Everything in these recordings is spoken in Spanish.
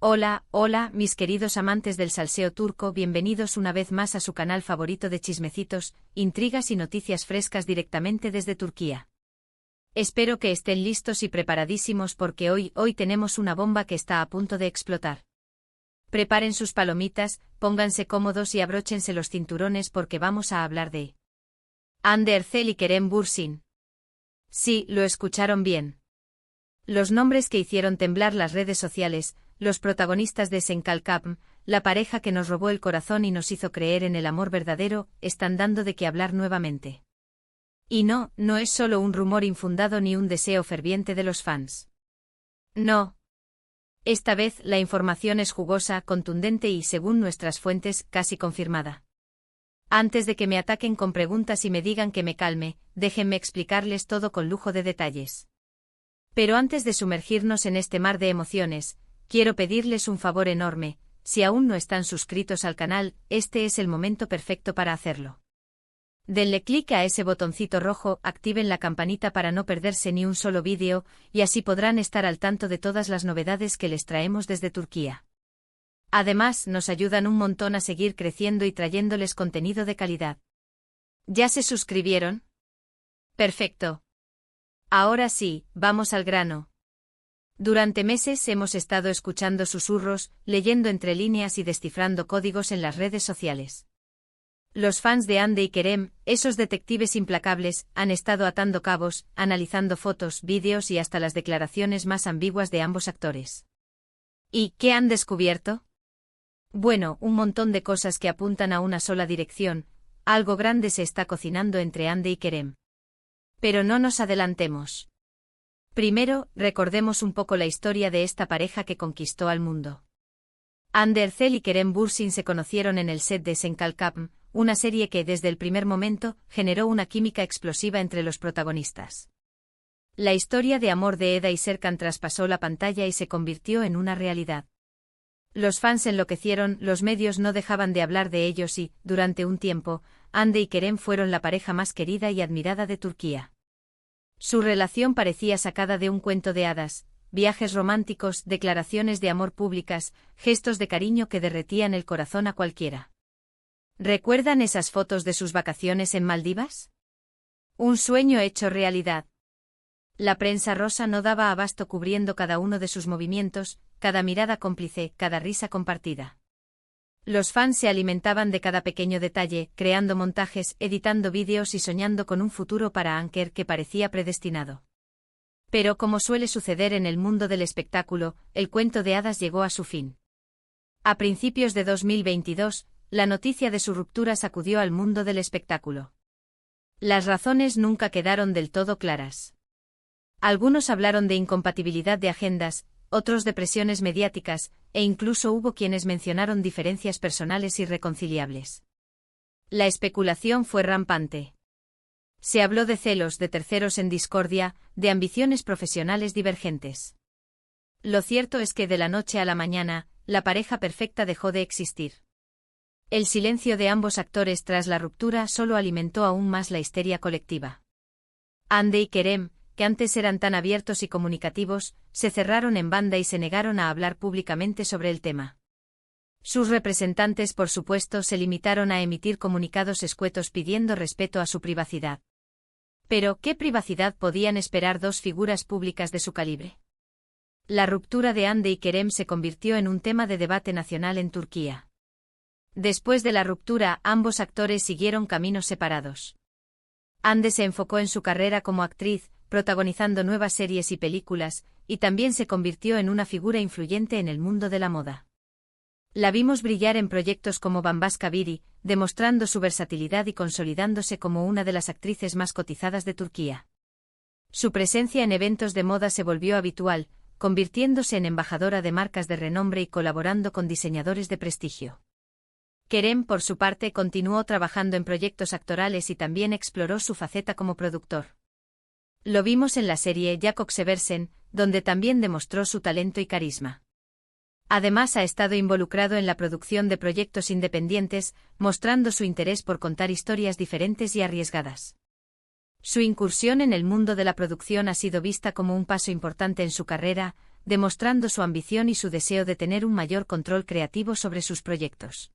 Hola, hola, mis queridos amantes del salseo turco, bienvenidos una vez más a su canal favorito de chismecitos, intrigas y noticias frescas directamente desde Turquía. Espero que estén listos y preparadísimos porque hoy tenemos una bomba que está a punto de explotar. Preparen sus palomitas, pónganse cómodos y abróchense los cinturones porque vamos a hablar de Hande Erçel y Kerem Bürsin. Sí, lo escucharon bien. Los nombres que hicieron temblar las redes sociales, los protagonistas de Senkalkapm, la pareja que nos robó el corazón y nos hizo creer en el amor verdadero, están dando de qué hablar nuevamente. Y no es solo un rumor infundado ni un deseo ferviente de los fans. No. Esta vez la información es jugosa, contundente y, según nuestras fuentes, casi confirmada. Antes de que me ataquen con preguntas y me digan que me calme, déjenme explicarles todo con lujo de detalles. Pero antes de sumergirnos en este mar de emociones, quiero pedirles un favor enorme: si aún no están suscritos al canal, este es el momento perfecto para hacerlo. Denle clic a ese botoncito rojo, activen la campanita para no perderse ni un solo vídeo, y así podrán estar al tanto de todas las novedades que les traemos desde Turquía. Además, nos ayudan un montón a seguir creciendo y trayéndoles contenido de calidad. ¿Ya se suscribieron? Perfecto. Ahora sí, vamos al grano. Durante meses hemos estado escuchando susurros, leyendo entre líneas y descifrando códigos en las redes sociales. Los fans de Hande y Kerem, esos detectives implacables, han estado atando cabos, analizando fotos, vídeos y hasta las declaraciones más ambiguas de ambos actores. ¿Y qué han descubierto? Bueno, un montón de cosas que apuntan a una sola dirección: algo grande se está cocinando entre Hande y Kerem. Pero no nos adelantemos. Primero, recordemos un poco la historia de esta pareja que conquistó al mundo. Hande Erçel y Kerem Bürsin se conocieron en el set de Senkalkapm, una serie que desde el primer momento generó una química explosiva entre los protagonistas. La historia de amor de Eda y Serkan traspasó la pantalla y se convirtió en una realidad. Los fans enloquecieron, los medios no dejaban de hablar de ellos y, durante un tiempo, Hande y Kerem fueron la pareja más querida y admirada de Turquía. Su relación parecía sacada de un cuento de hadas: viajes románticos, declaraciones de amor públicas, gestos de cariño que derretían el corazón a cualquiera. ¿Recuerdan esas fotos de sus vacaciones en Maldivas? Un sueño hecho realidad. La prensa rosa no daba abasto cubriendo cada uno de sus movimientos, cada mirada cómplice, cada risa compartida. Los fans se alimentaban de cada pequeño detalle, creando montajes, editando vídeos y soñando con un futuro para Anker que parecía predestinado. Pero como suele suceder en el mundo del espectáculo, el cuento de hadas llegó a su fin. A principios de 2022, la noticia de su ruptura sacudió al mundo del espectáculo. Las razones nunca quedaron del todo claras. Algunos hablaron de incompatibilidad de agendas, otros de presiones mediáticas, e incluso hubo quienes mencionaron diferencias personales irreconciliables. La especulación fue rampante. Se habló de celos, de terceros en discordia, de ambiciones profesionales divergentes. Lo cierto es que de la noche a la mañana, la pareja perfecta dejó de existir. El silencio de ambos actores tras la ruptura solo alimentó aún más la histeria colectiva. Hande y Kerem, que antes eran tan abiertos y comunicativos, se cerraron en banda y se negaron a hablar públicamente sobre el tema. Sus representantes, por supuesto, se limitaron a emitir comunicados escuetos pidiendo respeto a su privacidad. Pero, ¿qué privacidad podían esperar dos figuras públicas de su calibre? La ruptura de Hande y Kerem se convirtió en un tema de debate nacional en Turquía. Después de la ruptura, ambos actores siguieron caminos separados. Hande se enfocó en su carrera como actriz, protagonizando nuevas series y películas, y también se convirtió en una figura influyente en el mundo de la moda. La vimos brillar en proyectos como Bambaşka Biri, demostrando su versatilidad y consolidándose como una de las actrices más cotizadas de Turquía. Su presencia en eventos de moda se volvió habitual, convirtiéndose en embajadora de marcas de renombre y colaborando con diseñadores de prestigio. Kerem, por su parte, continuó trabajando en proyectos actorales y también exploró su faceta como productor. Lo vimos en la serie Jakob Seversen, donde también demostró su talento y carisma. Además, ha estado involucrado en la producción de proyectos independientes, mostrando su interés por contar historias diferentes y arriesgadas. Su incursión en el mundo de la producción ha sido vista como un paso importante en su carrera, demostrando su ambición y su deseo de tener un mayor control creativo sobre sus proyectos.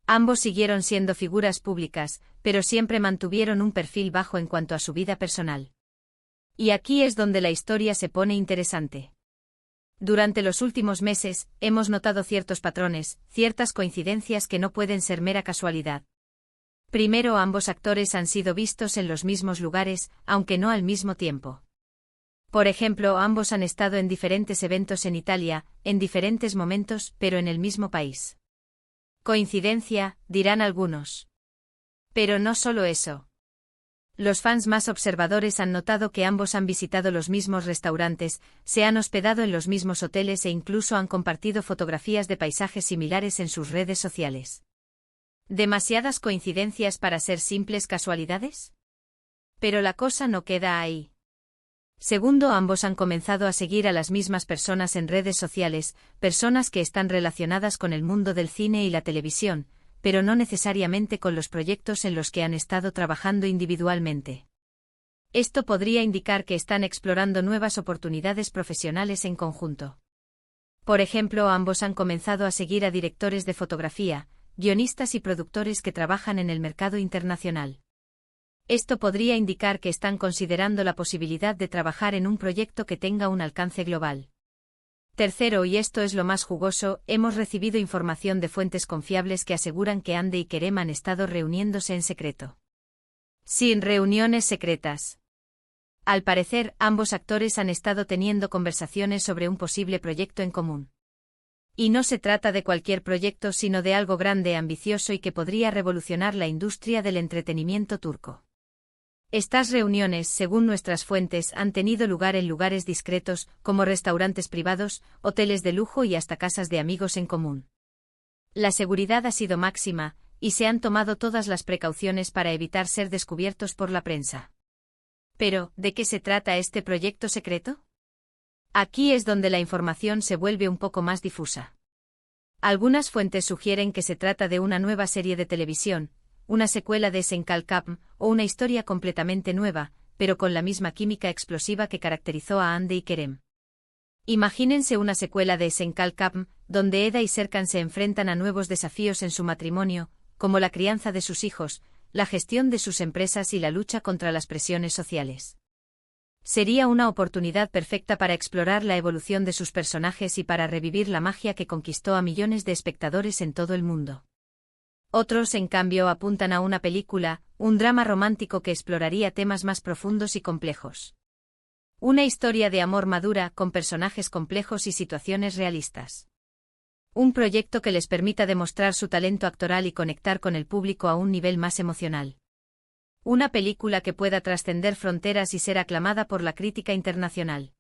Ambos siguieron siendo figuras públicas, pero siempre mantuvieron un perfil bajo en cuanto a su vida personal. Y aquí es donde la historia se pone interesante. Durante los últimos meses, hemos notado ciertos patrones, ciertas coincidencias que no pueden ser mera casualidad. Primero, ambos actores han sido vistos en los mismos lugares, aunque no al mismo tiempo. Por ejemplo, ambos han estado en diferentes eventos en Italia, en diferentes momentos, pero en el mismo país. Coincidencia, dirán algunos. Pero no solo eso. Los fans más observadores han notado que ambos han visitado los mismos restaurantes, se han hospedado en los mismos hoteles e incluso han compartido fotografías de paisajes similares en sus redes sociales. ¿Demasiadas coincidencias para ser simples casualidades? Pero la cosa no queda ahí. Segundo, ambos han comenzado a seguir a las mismas personas en redes sociales, personas que están relacionadas con el mundo del cine y la televisión, pero no necesariamente con los proyectos en los que han estado trabajando individualmente. Esto podría indicar que están explorando nuevas oportunidades profesionales en conjunto. Por ejemplo, ambos han comenzado a seguir a directores de fotografía, guionistas y productores que trabajan en el mercado internacional. Esto podría indicar que están considerando la posibilidad de trabajar en un proyecto que tenga un alcance global. Tercero, y esto es lo más jugoso, hemos recibido información de fuentes confiables que aseguran que Ande y Kerem han estado reuniéndose en secreto. Sin reuniones secretas. Al parecer, ambos actores han estado teniendo conversaciones sobre un posible proyecto en común. Y no se trata de cualquier proyecto sino de algo grande, ambicioso y que podría revolucionar la industria del entretenimiento turco. Estas reuniones, según nuestras fuentes, han tenido lugar en lugares discretos, como restaurantes privados, hoteles de lujo y hasta casas de amigos en común. La seguridad ha sido máxima, y se han tomado todas las precauciones para evitar ser descubiertos por la prensa. Pero, ¿de qué se trata este proyecto secreto? Aquí es donde la información se vuelve un poco más difusa. Algunas fuentes sugieren que se trata de una nueva serie de televisión, una secuela de Senkalkapm, o una historia completamente nueva, pero con la misma química explosiva que caracterizó a Ande y Kerem. Imagínense una secuela de Senkalkapm, donde Eda y Serkan se enfrentan a nuevos desafíos en su matrimonio, como la crianza de sus hijos, la gestión de sus empresas y la lucha contra las presiones sociales. Sería una oportunidad perfecta para explorar la evolución de sus personajes y para revivir la magia que conquistó a millones de espectadores en todo el mundo. Otros, en cambio, apuntan a una película, un drama romántico que exploraría temas más profundos y complejos. Una historia de amor madura, con personajes complejos y situaciones realistas. Un proyecto que les permita demostrar su talento actoral y conectar con el público a un nivel más emocional. Una película que pueda trascender fronteras y ser aclamada por la crítica internacional.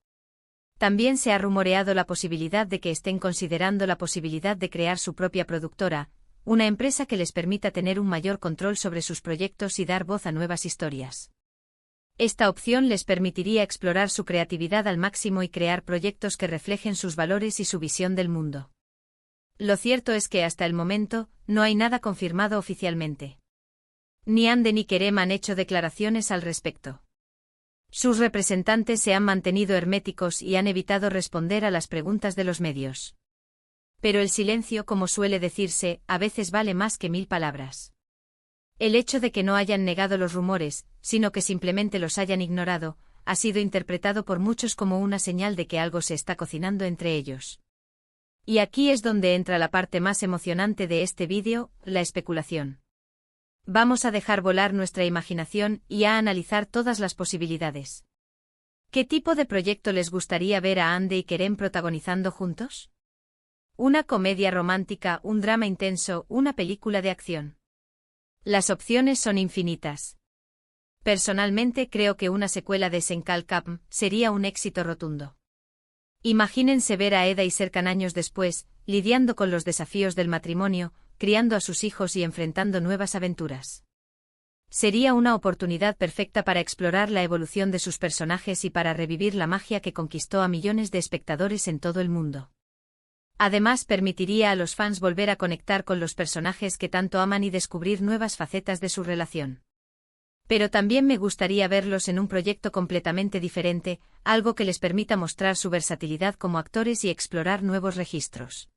También se ha rumoreado la posibilidad de que estén considerando la posibilidad de crear su propia productora, una empresa que les permita tener un mayor control sobre sus proyectos y dar voz a nuevas historias. Esta opción les permitiría explorar su creatividad al máximo y crear proyectos que reflejen sus valores y su visión del mundo. Lo cierto es que hasta el momento, no hay nada confirmado oficialmente. Ni Ande ni Kerem han hecho declaraciones al respecto. Sus representantes se han mantenido herméticos y han evitado responder a las preguntas de los medios. Pero el silencio, como suele decirse, a veces vale más que 1000 palabras. El hecho de que no hayan negado los rumores, sino que simplemente los hayan ignorado, ha sido interpretado por muchos como una señal de que algo se está cocinando entre ellos. Y aquí es donde entra la parte más emocionante de este vídeo, la especulación. Vamos a dejar volar nuestra imaginación y a analizar todas las posibilidades. ¿Qué tipo de proyecto les gustaría ver a Ande y Kerem protagonizando juntos? ¿Una comedia romántica, un drama intenso, una película de acción? Las opciones son infinitas. Personalmente creo que una secuela de Senkalkapm sería un éxito rotundo. Imagínense ver a Eda y Serkan años después, lidiando con los desafíos del matrimonio, criando a sus hijos y enfrentando nuevas aventuras. Sería una oportunidad perfecta para explorar la evolución de sus personajes y para revivir la magia que conquistó a millones de espectadores en todo el mundo. Además, permitiría a los fans volver a conectar con los personajes que tanto aman y descubrir nuevas facetas de su relación. Pero también me gustaría verlos en un proyecto completamente diferente, algo que les permita mostrar su versatilidad como actores y explorar nuevos registros.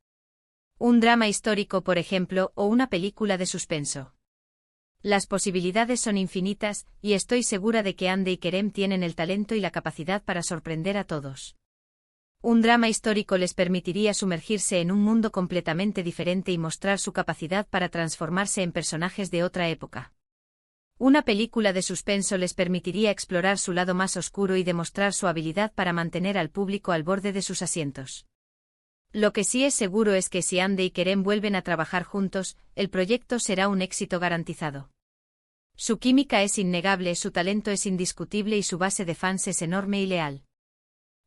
Un drama histórico, por ejemplo, o una película de suspenso. Las posibilidades son infinitas, y estoy segura de que Hande y Kerem tienen el talento y la capacidad para sorprender a todos. Un drama histórico les permitiría sumergirse en un mundo completamente diferente y mostrar su capacidad para transformarse en personajes de otra época. Una película de suspenso les permitiría explorar su lado más oscuro y demostrar su habilidad para mantener al público al borde de sus asientos. Lo que sí es seguro es que si Hande y Kerem vuelven a trabajar juntos, el proyecto será un éxito garantizado. Su química es innegable, su talento es indiscutible y su base de fans es enorme y leal.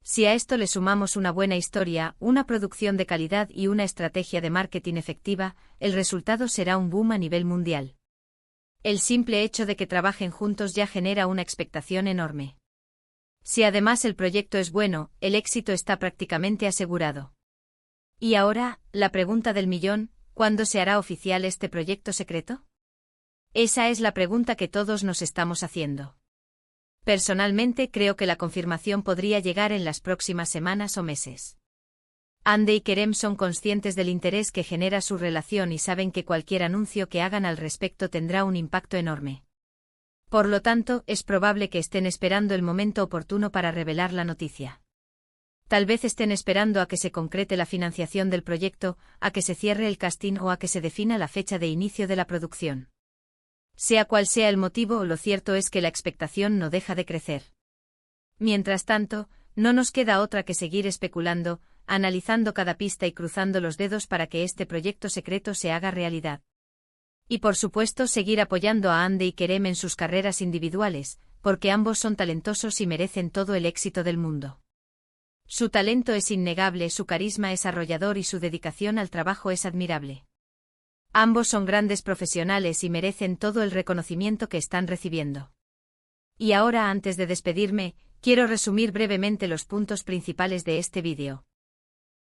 Si a esto le sumamos una buena historia, una producción de calidad y una estrategia de marketing efectiva, el resultado será un boom a nivel mundial. El simple hecho de que trabajen juntos ya genera una expectación enorme. Si además el proyecto es bueno, el éxito está prácticamente asegurado. Y ahora, la pregunta del millón, ¿cuándo se hará oficial este proyecto secreto? Esa es la pregunta que todos nos estamos haciendo. Personalmente creo que la confirmación podría llegar en las próximas semanas o meses. Hande y Kerem son conscientes del interés que genera su relación y saben que cualquier anuncio que hagan al respecto tendrá un impacto enorme. Por lo tanto, es probable que estén esperando el momento oportuno para revelar la noticia. Tal vez estén esperando a que se concrete la financiación del proyecto, a que se cierre el casting o a que se defina la fecha de inicio de la producción. Sea cual sea el motivo, lo cierto es que la expectación no deja de crecer. Mientras tanto, no nos queda otra que seguir especulando, analizando cada pista y cruzando los dedos para que este proyecto secreto se haga realidad. Y por supuesto seguir apoyando a Hande y Kerem en sus carreras individuales, porque ambos son talentosos y merecen todo el éxito del mundo. Su talento es innegable, su carisma es arrollador y su dedicación al trabajo es admirable. Ambos son grandes profesionales y merecen todo el reconocimiento que están recibiendo. Y ahora, antes de despedirme, quiero resumir brevemente los puntos principales de este vídeo.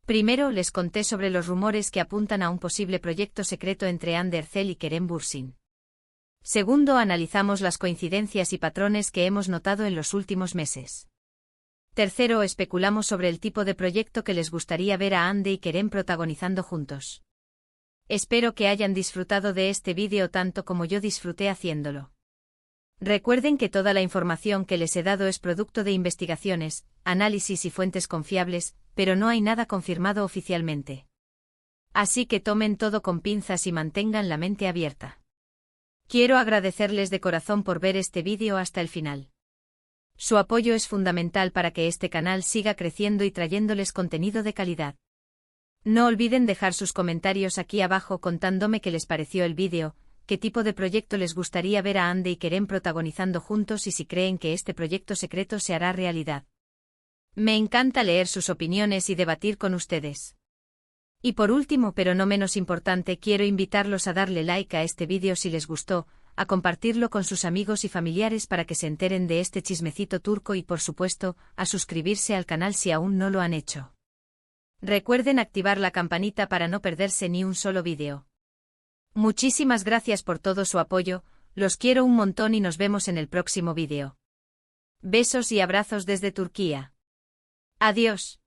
Primero, les conté sobre los rumores que apuntan a un posible proyecto secreto entre Hande Erçel y Kerem Bürsin. Segundo, analizamos las coincidencias y patrones que hemos notado en los últimos meses. Tercero, especulamos sobre el tipo de proyecto que les gustaría ver a Hande y Kerem protagonizando juntos. Espero que hayan disfrutado de este vídeo tanto como yo disfruté haciéndolo. Recuerden que toda la información que les he dado es producto de investigaciones, análisis y fuentes confiables, pero no hay nada confirmado oficialmente. Así que tomen todo con pinzas y mantengan la mente abierta. Quiero agradecerles de corazón por ver este vídeo hasta el final. Su apoyo es fundamental para que este canal siga creciendo y trayéndoles contenido de calidad. No olviden dejar sus comentarios aquí abajo contándome qué les pareció el vídeo, qué tipo de proyecto les gustaría ver a Hande y Kerem protagonizando juntos y si creen que este proyecto secreto se hará realidad. Me encanta leer sus opiniones y debatir con ustedes. Y por último, pero no menos importante, quiero invitarlos a darle like a este vídeo si les gustó, a compartirlo con sus amigos y familiares para que se enteren de este chismecito turco y por supuesto, a suscribirse al canal si aún no lo han hecho. Recuerden activar la campanita para no perderse ni un solo vídeo. Muchísimas gracias por todo su apoyo, los quiero un montón y nos vemos en el próximo vídeo. Besos y abrazos desde Turquía. Adiós.